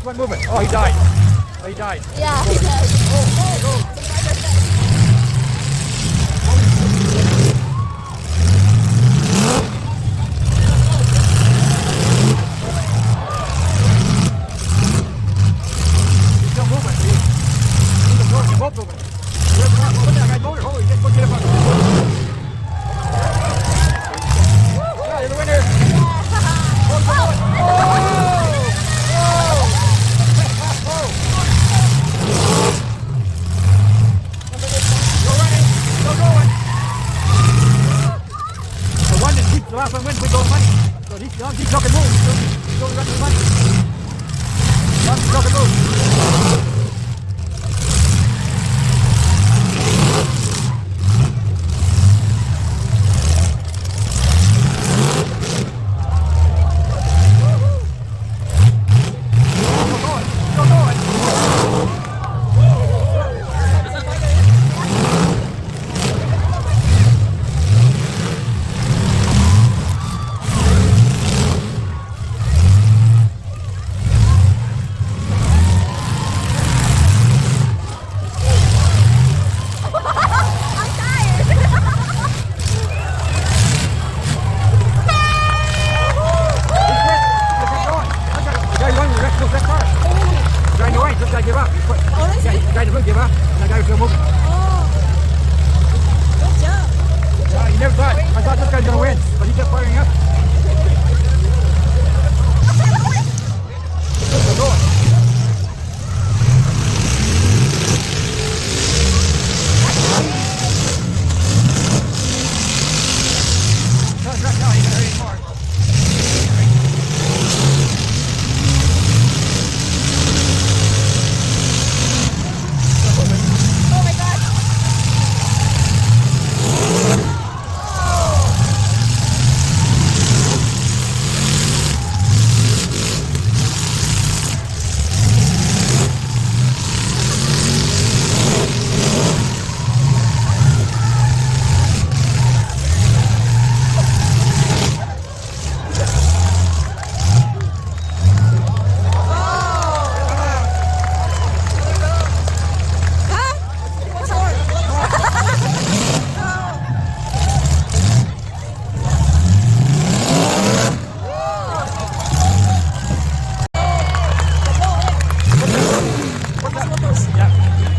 one moving. Oh, he died. Oh, he died. Yeah, he does. He's still moving. He's moving. You're both moving. Look at that guy motor. Holy, just get him up. Yeah, you're the winner. The last one wins, we go money. So he's stuck and move. He's going to run the money. He's stuck and move. Give up. Yeah, the guy doesn't give up. And the guy was still moving. Good job. Yeah, you never thought. I thought this guy's going to win, but he kept firing up. Still going. No, he's not going to hurt anymore.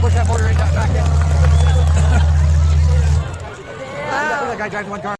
Push that motor right back in. That guy drives one car.